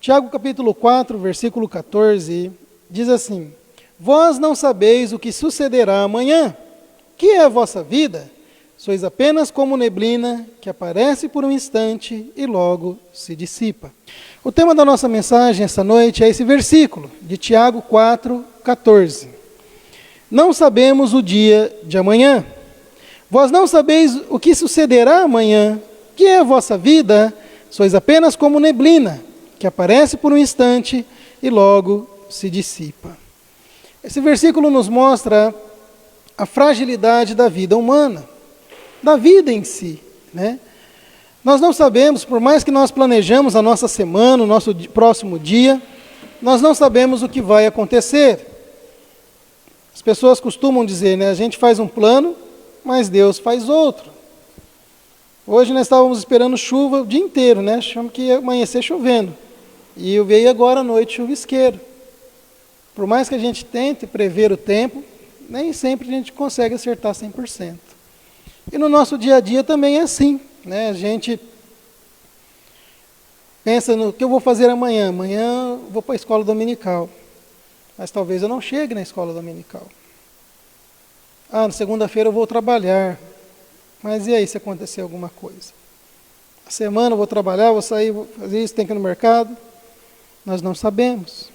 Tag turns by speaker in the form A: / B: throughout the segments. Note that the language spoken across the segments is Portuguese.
A: Tiago capítulo 4, versículo 14, diz assim: Vós não sabeis o que sucederá amanhã. Que é a vossa vida? Sois apenas como neblina que aparece por um instante e logo se dissipa. O tema da nossa mensagem essa noite é esse versículo de Tiago 4, 14. Não sabemos o dia de amanhã. Vós não sabeis o que sucederá amanhã. Que é a vossa vida? Sois apenas como neblina que aparece por um instante e logo se dissipa. Esse versículo nos mostra a fragilidade da vida humana, da vida em si, né? Nós não sabemos, por mais que nós planejamos a nossa semana, o nosso próximo dia, nós não sabemos o que vai acontecer. As pessoas costumam dizer, né? A gente faz um plano, mas Deus faz outro. Hoje nós estávamos esperando chuva o dia inteiro, né? Achamos que ia amanhecer chovendo. E eu veio agora à noite chuvisqueiro. Por mais que a gente tente prever o tempo, nem sempre a gente consegue acertar 100%. E no nosso dia a dia também é assim, né? A gente pensa no que eu vou fazer amanhã. Amanhã eu vou para a escola dominical. Mas talvez eu não chegue na escola dominical. Na segunda-feira eu vou trabalhar. Mas e aí se acontecer alguma coisa? A semana eu vou trabalhar, vou sair, vou fazer isso, tem que ir no mercado. Nós não sabemos.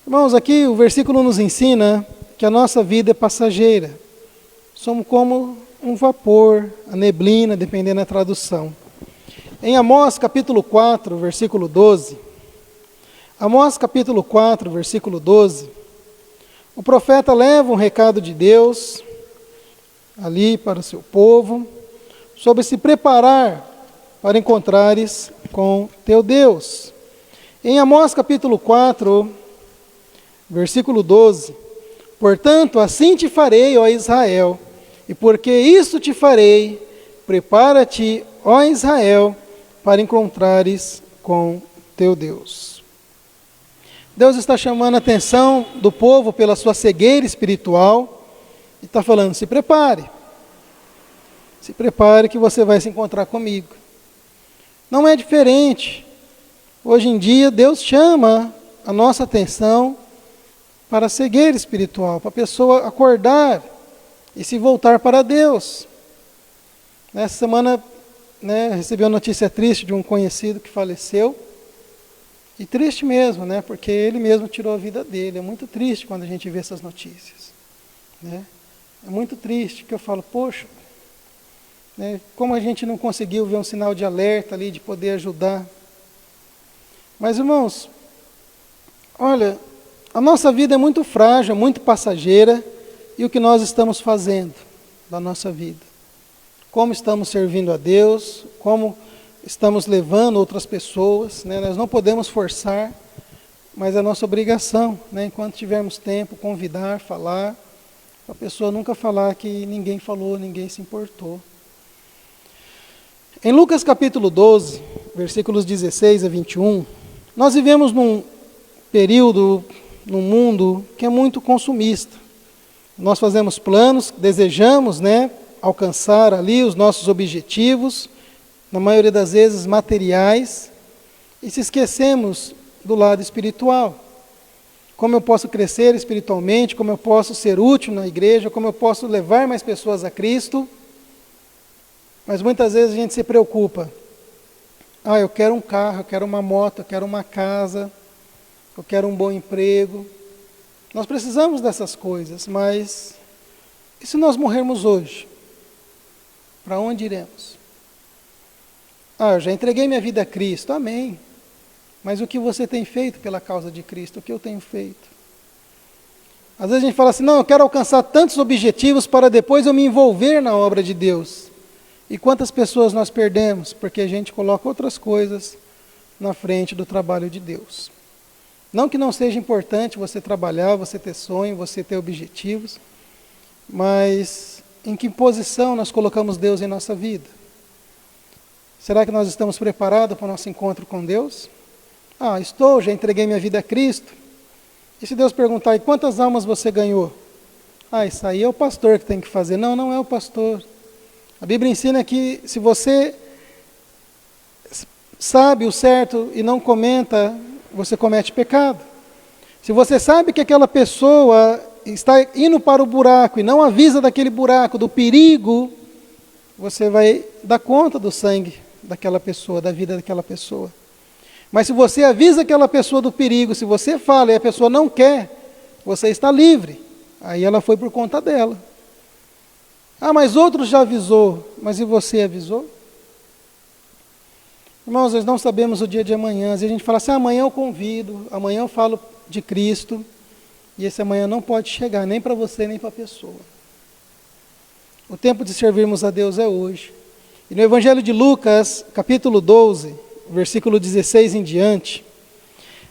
A: Irmãos, aqui o versículo nos ensina que a nossa vida é passageira. Somos como um vapor, a neblina, dependendo da tradução. Em Amós capítulo 4, versículo 12, Amós capítulo 4, versículo 12, o profeta leva um recado de Deus ali para o seu povo, sobre se preparar para encontrares com teu Deus. Em Amós capítulo 4, versículo 12, portanto, assim te farei, ó Israel, e porque isso te farei, prepara-te, ó Israel, para encontrares com teu Deus. Deus está chamando a atenção do povo pela sua cegueira espiritual, e está falando, se prepare que você vai se encontrar comigo. Não é diferente. Hoje em dia, Deus chama a nossa atenção para a cegueira espiritual, para a pessoa acordar e se voltar para Deus. Nessa semana, recebi uma notícia triste de um conhecido que faleceu, e triste mesmo, porque ele mesmo tirou a vida dele. É muito triste quando a gente vê essas notícias. É muito triste, que eu falo, poxa, como a gente não conseguiu ver um sinal de alerta ali, de poder ajudar. Mas, irmãos, olha, a nossa vida é muito frágil, muito passageira, e o que nós estamos fazendo da nossa vida? Como estamos servindo a Deus? Como estamos levando outras pessoas? Nós não podemos forçar, mas é nossa obrigação, enquanto tivermos tempo, convidar, falar, para a pessoa nunca falar que ninguém falou, ninguém se importou. Em Lucas capítulo 12, versículos 16 a 21, nós vivemos num período, num mundo que é muito consumista. Nós fazemos planos, desejamos, alcançar ali os nossos objetivos, na maioria das vezes materiais, e se esquecemos do lado espiritual. Como eu posso crescer espiritualmente, como eu posso ser útil na igreja, como eu posso levar mais pessoas a Cristo. Mas muitas vezes a gente se preocupa. Eu quero um carro, eu quero uma moto, eu quero uma casa, eu quero um bom emprego. Nós precisamos dessas coisas, mas e se nós morrermos hoje? Para onde iremos? Eu já entreguei minha vida a Cristo, amém. Mas o que você tem feito pela causa de Cristo? O que eu tenho feito? Às vezes a gente fala assim, não, eu quero alcançar tantos objetivos para depois eu me envolver na obra de Deus. E quantas pessoas nós perdemos porque a gente coloca outras coisas na frente do trabalho de Deus. Não que não seja importante você trabalhar, você ter sonho, você ter objetivos, mas em que posição nós colocamos Deus em nossa vida? Será que nós estamos preparados para o nosso encontro com Deus? Já entreguei minha vida a Cristo. E se Deus perguntar, e quantas almas você ganhou? Isso aí é o pastor que tem que fazer. Não, não é o pastor. A Bíblia ensina que se você sabe o certo e não comenta, você comete pecado. Se você sabe que aquela pessoa está indo para o buraco e não avisa daquele buraco, do perigo, você vai dar conta do sangue daquela pessoa, da vida daquela pessoa. Mas se você avisa aquela pessoa do perigo, se você fala e a pessoa não quer, você está livre. Aí ela foi por conta dela. Ah, mas outros já avisou, mas e você avisou? Irmãos, nós não sabemos o dia de amanhã. Às vezes a gente fala assim, amanhã eu convido, amanhã eu falo de Cristo, e esse amanhã não pode chegar, nem para você, nem para a pessoa. O tempo de servirmos a Deus é hoje. E no Evangelho de Lucas, capítulo 12, versículo 16 em diante,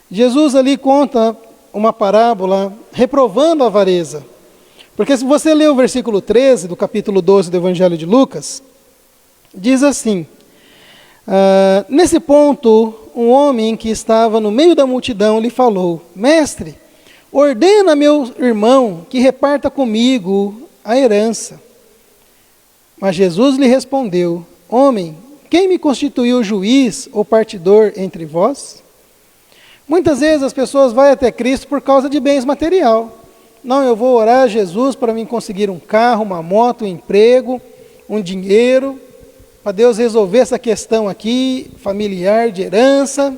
A: Jesus ali conta uma parábola reprovando a avareza. Porque se você ler o versículo 13 do capítulo 12 do Evangelho de Lucas, diz assim, nesse ponto, um homem que estava no meio da multidão lhe falou, mestre, ordena meu irmão que reparta comigo a herança. Mas Jesus lhe respondeu, homem, quem me constituiu juiz ou partidor entre vós? Muitas vezes as pessoas vão até Cristo por causa de bens material. Não, eu vou orar a Jesus para mim conseguir um carro, uma moto, um emprego, um dinheiro, para Deus resolver essa questão aqui, familiar, de herança.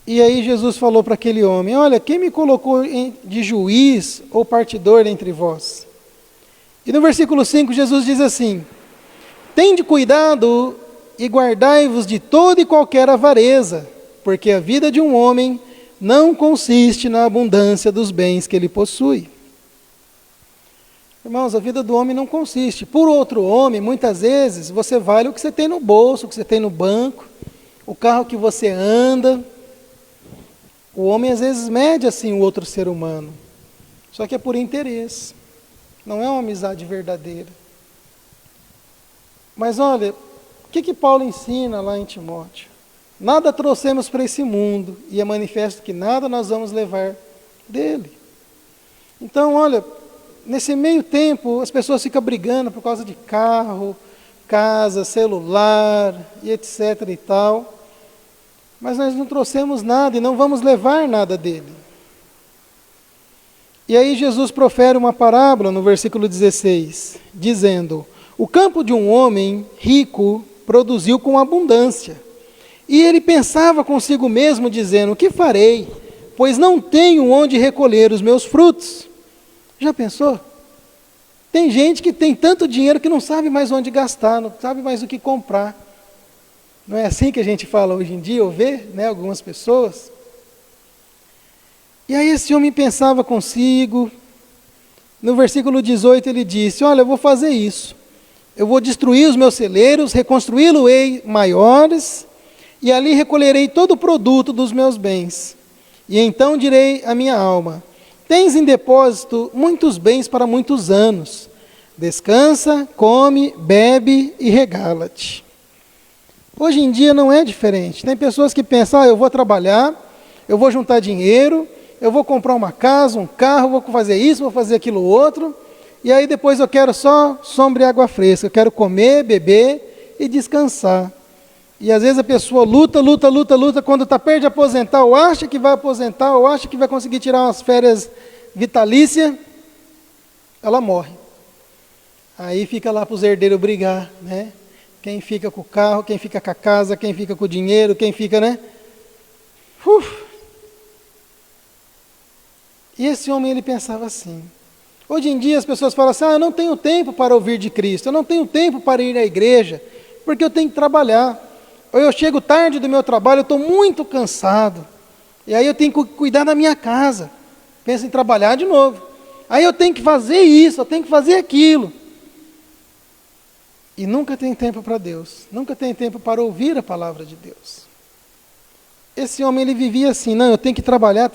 A: E aí Jesus falou para aquele homem, olha, quem me colocou de juiz ou partidor entre vós? E no versículo 5 Jesus diz assim, tende cuidado e guardai-vos de toda e qualquer avareza, porque a vida de um homem não consiste na abundância dos bens que ele possui. Irmãos, a vida do homem não consiste. Por outro homem, muitas vezes, você vale o que você tem no bolso, o que você tem no banco, o carro que você anda. O homem, às vezes, mede assim o outro ser humano. Só que é por interesse. Não é uma amizade verdadeira. Mas olha, o que Paulo ensina lá em Timóteo? Nada trouxemos para esse mundo, e é manifesto que nada nós vamos levar dele. Então, olha, nesse meio tempo, as pessoas ficam brigando por causa de carro, casa, celular, e etc e tal. Mas nós não trouxemos nada e não vamos levar nada dele. E aí Jesus profere uma parábola no versículo 16, dizendo, o campo de um homem rico produziu com abundância. E ele pensava consigo mesmo, dizendo, o que farei? Pois não tenho onde recolher os meus frutos. Já pensou? Tem gente que tem tanto dinheiro que não sabe mais onde gastar, não sabe mais o que comprar. Não é assim que a gente fala hoje em dia, ou vê, né, algumas pessoas? E aí esse homem pensava consigo, no versículo 18 ele disse, olha, eu vou fazer isso. Eu vou destruir os meus celeiros, reconstruí-los-ei maiores, e ali recolherei todo o produto dos meus bens. E então direi à minha alma, tens em depósito muitos bens para muitos anos. Descansa, come, bebe e regala-te. Hoje em dia não é diferente. Tem pessoas que pensam, eu vou trabalhar, eu vou juntar dinheiro, eu vou comprar uma casa, um carro, vou fazer isso, vou fazer aquilo outro, e aí depois eu quero só sombra e água fresca, eu quero comer, beber e descansar. E às vezes a pessoa luta, quando está perto de aposentar, ou acha que vai aposentar, ou acha que vai conseguir tirar umas férias vitalícias, ela morre. Aí fica lá para os herdeiros brigar, né? Quem fica com o carro, quem fica com a casa, quem fica com o dinheiro, quem fica, né? E esse homem, ele pensava assim. Hoje em dia as pessoas falam assim, eu não tenho tempo para ouvir de Cristo, eu não tenho tempo para ir à igreja, porque eu tenho que trabalhar. Ou eu chego tarde do meu trabalho, eu estou muito cansado. E aí eu tenho que cuidar da minha casa. Penso em trabalhar de novo. Aí eu tenho que fazer isso, eu tenho que fazer aquilo. E nunca tem tempo para Deus. Nunca tem tempo para ouvir a palavra de Deus. Esse homem, ele vivia assim, não, eu tenho que trabalhar,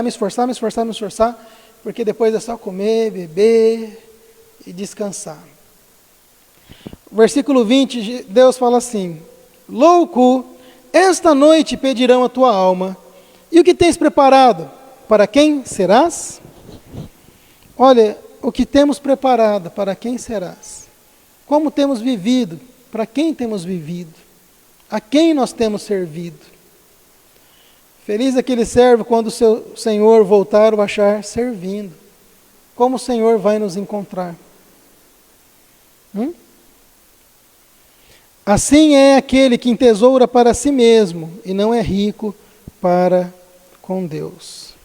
A: me esforçar, porque depois é só comer, beber e descansar. Versículo 20, Deus fala assim, louco, esta noite pedirão a tua alma, e o que tens preparado? Para quem serás? Olha, o que temos preparado, para quem serás? Como temos vivido Para quem temos vivido? A quem nós temos servido? Feliz aquele servo quando o seu Senhor voltar o achar servindo. Como o Senhor vai nos encontrar? Assim é aquele que entesoura para si mesmo e não é rico para com Deus.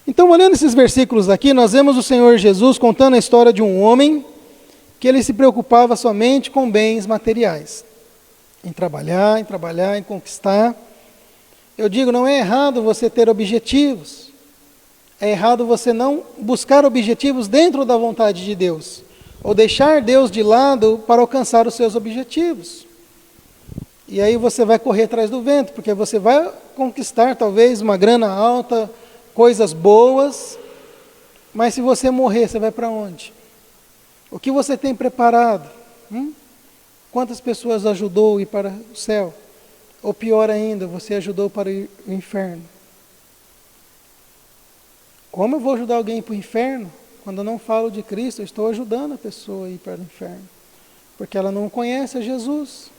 A: Então, olhando esses versículos aqui, nós vemos o Senhor Jesus contando a história de um homem que ele se preocupava somente com bens materiais. Em trabalhar, em conquistar. Eu digo, não é errado você ter objetivos. É errado você não buscar objetivos dentro da vontade de Deus. Ou deixar Deus de lado para alcançar os seus objetivos. E aí você vai correr atrás do vento, porque você vai conquistar talvez uma grana alta, coisas boas, mas se você morrer, você vai para onde? O que você tem preparado? Quantas pessoas ajudou a ir para o céu? Ou pior ainda, você ajudou para ir ao inferno? Como eu vou ajudar alguém para o inferno? Quando eu não falo de Cristo, eu estou ajudando a pessoa a ir para o inferno. Porque ela não conhece a Jesus.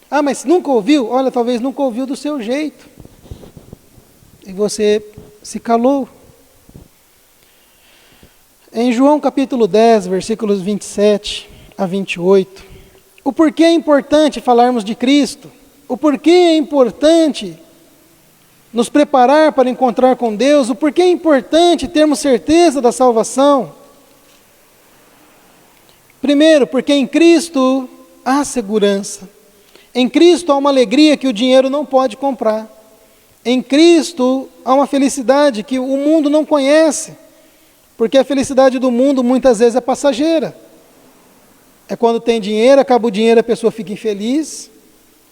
A: Ah, mas nunca ouviu? Olha, talvez nunca ouviu do seu jeito. E você se calou. Em João capítulo 10, versículos 27 a 28, o porquê é importante falarmos de Cristo? O porquê é importante nos preparar para encontrar com Deus? O porquê é importante termos certeza da salvação? Primeiro, porque em Cristo há segurança. Em Cristo há uma alegria que o dinheiro não pode comprar. Em Cristo há uma felicidade que o mundo não conhece. Porque a felicidade do mundo muitas vezes é passageira. É quando tem dinheiro, acaba o dinheiro, a pessoa fica infeliz.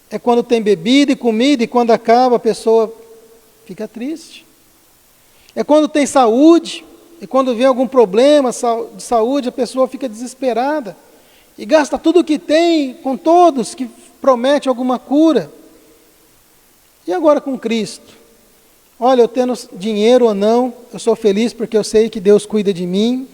A: É quando tem bebida e comida, e quando acaba a pessoa fica triste. É quando tem saúde, e quando vem algum problema de saúde, a pessoa fica desesperada. E gasta tudo o que tem com todos que promete alguma cura. E agora com Cristo? Olha, eu tendo dinheiro ou não, eu sou feliz porque eu sei que Deus cuida de mim.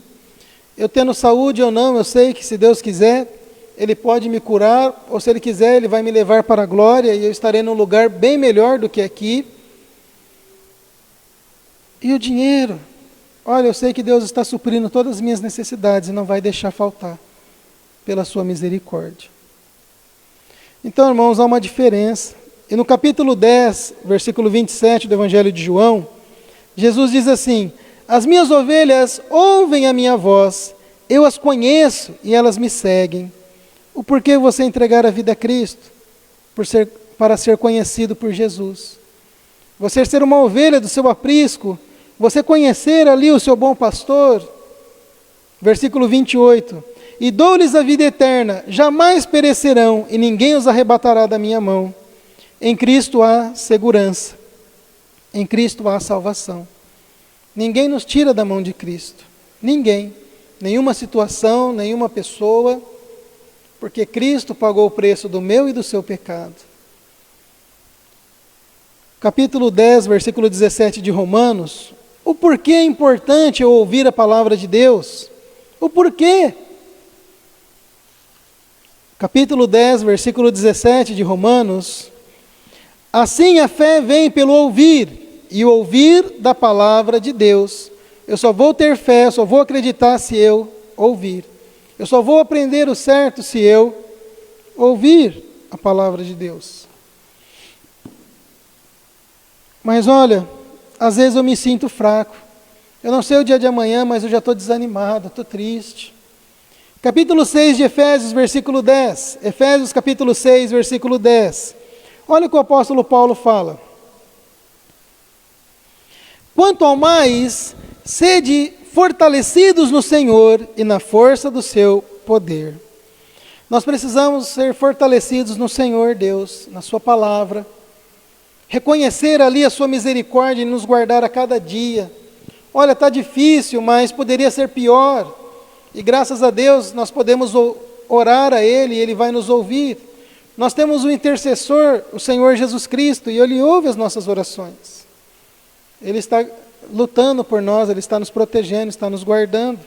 A: Eu tendo saúde ou não, eu sei que se Deus quiser, Ele pode me curar, ou se Ele quiser, Ele vai me levar para a glória e eu estarei num lugar bem melhor do que aqui. E o dinheiro? Olha, eu sei que Deus está suprindo todas as minhas necessidades e não vai deixar faltar, pela sua misericórdia. Então, irmãos, há uma diferença. E no capítulo 10, versículo 27 do Evangelho de João, Jesus diz assim: as minhas ovelhas ouvem a minha voz, eu as conheço e elas me seguem. O porquê você entregar a vida a Cristo? Para ser conhecido por Jesus. Você ser uma ovelha do seu aprisco, você conhecer ali o seu bom pastor. Versículo 28. E dou-lhes a vida eterna, jamais perecerão, e ninguém os arrebatará da minha mão. Em Cristo há segurança. Em Cristo há salvação. Ninguém nos tira da mão de Cristo. Ninguém. Nenhuma situação, nenhuma pessoa. Porque Cristo pagou o preço do meu e do seu pecado. Capítulo 10, versículo 17 de Romanos. O porquê é importante eu ouvir a palavra de Deus? O porquê? Capítulo 10, versículo 17 de Romanos. Assim a fé vem pelo ouvir, e o ouvir da palavra de Deus. Eu só vou ter fé, só vou acreditar se eu ouvir. Eu só vou aprender o certo se eu ouvir a palavra de Deus. Mas olha, às vezes eu me sinto fraco. Eu não sei o dia de amanhã, mas eu já estou desanimado, estou triste. Capítulo 6 de Efésios, versículo 10. Efésios capítulo 6, versículo 10. Olha o que o apóstolo Paulo fala. Quanto ao mais, sede fortalecidos no Senhor e na força do seu poder. Nós precisamos ser fortalecidos no Senhor Deus, na sua palavra. Reconhecer ali a sua misericórdia e nos guardar a cada dia. Olha, está difícil, mas poderia ser pior. E graças a Deus nós podemos orar a Ele e Ele vai nos ouvir. Nós temos um intercessor, o Senhor Jesus Cristo, e Ele ouve as nossas orações. Ele está lutando por nós, Ele está nos protegendo, está nos guardando.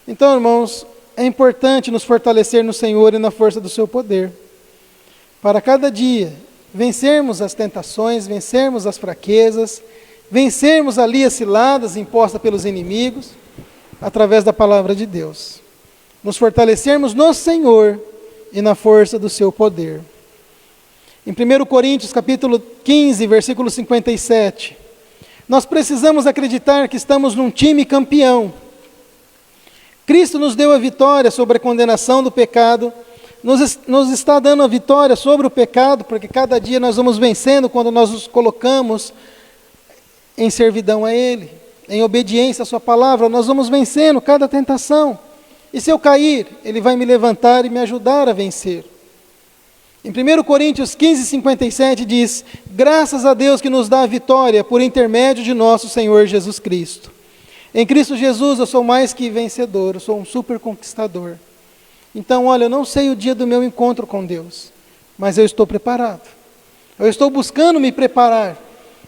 A: Então, irmãos, é importante nos fortalecer no Senhor e na força do seu poder, para cada dia vencermos as tentações, vencermos as fraquezas, vencermos ali as ciladas impostas pelos inimigos, através da palavra de Deus. Nos fortalecermos no Senhor e na força do seu poder. Em 1 Coríntios capítulo 15, versículo 57, nós precisamos acreditar que estamos num time campeão. Cristo nos deu a vitória sobre a condenação do pecado, nos está dando a vitória sobre o pecado, porque cada dia nós vamos vencendo quando nós nos colocamos em servidão a Ele, em obediência à sua palavra, nós vamos vencendo cada tentação. E se eu cair, Ele vai me levantar e me ajudar a vencer. Em 1 Coríntios 15, 57 diz: graças a Deus que nos dá a vitória por intermédio de nosso Senhor Jesus Cristo. Em Cristo Jesus eu sou mais que vencedor, eu sou um super conquistador. Então, olha, eu não sei o dia do meu encontro com Deus, mas eu estou preparado. Eu estou buscando me preparar.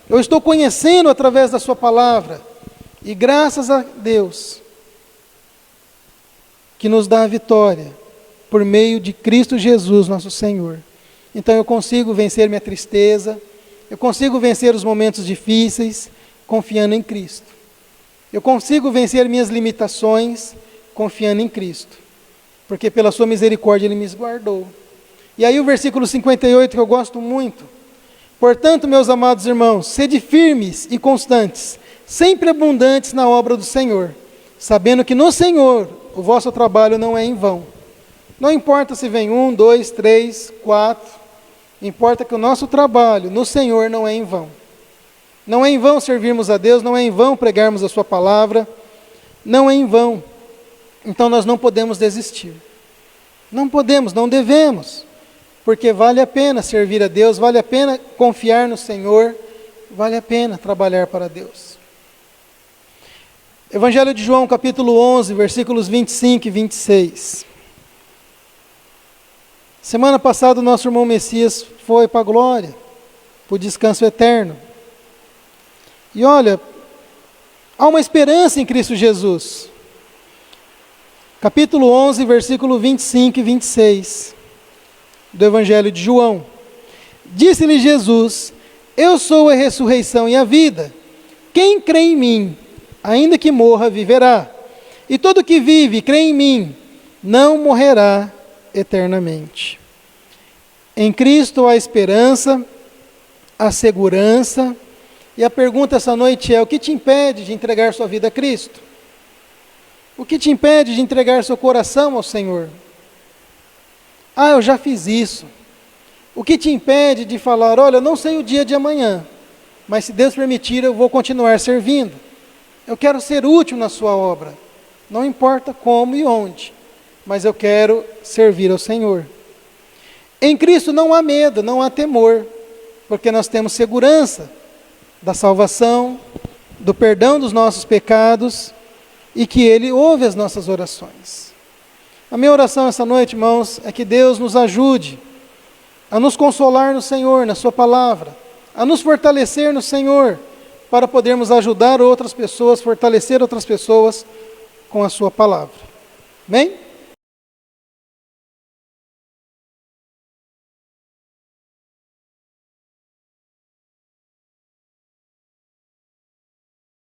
A: Eu estou conhecendo através da sua palavra. E graças a Deus que nos dá a vitória por meio de Cristo Jesus, nosso Senhor. Então eu consigo vencer minha tristeza, eu consigo vencer os momentos difíceis, confiando em Cristo. Eu consigo vencer minhas limitações, confiando em Cristo. Porque pela sua misericórdia Ele me guardou. E aí o versículo 58, que eu gosto muito. Portanto, meus amados irmãos, sede firmes e constantes, sempre abundantes na obra do Senhor, sabendo que no Senhor o vosso trabalho não é em vão. Não importa se vem 1, 2, 3, 4, importa que o nosso trabalho no Senhor não é em vão. Não é em vão servirmos a Deus, não é em vão pregarmos a sua palavra, não é em vão. Então nós não podemos desistir. Não podemos, não devemos, porque vale a pena servir a Deus, vale a pena confiar no Senhor, vale a pena trabalhar para Deus. Evangelho de João, capítulo 11, versículos 25 e 26. Semana passada o nosso irmão Messias foi para a glória, para o descanso eterno. E olha, há uma esperança em Cristo Jesus. Capítulo 11, versículo 25 e 26 do Evangelho de João. Disse-lhe Jesus: eu sou a ressurreição e a vida. Quem crê em mim, ainda que morra, viverá. E todo que vive e crê em mim, não morrerá eternamente. Em Cristo há esperança, há segurança. E a pergunta essa noite é: o que te impede de entregar sua vida a Cristo? O que te impede de entregar seu coração ao Senhor? Ah, eu já fiz isso. O que te impede de falar: olha, eu não sei o dia de amanhã, mas se Deus permitir eu vou continuar servindo. Eu quero ser útil na sua obra. Não importa como e onde, mas eu quero servir ao Senhor. Em Cristo não há medo, não há temor, porque nós temos segurança da salvação, do perdão dos nossos pecados, e que Ele ouve as nossas orações. A minha oração essa noite, irmãos, é que Deus nos ajude a nos consolar no Senhor, na sua palavra, a nos fortalecer no Senhor, para podermos ajudar outras pessoas, fortalecer outras pessoas com a sua palavra. Amém?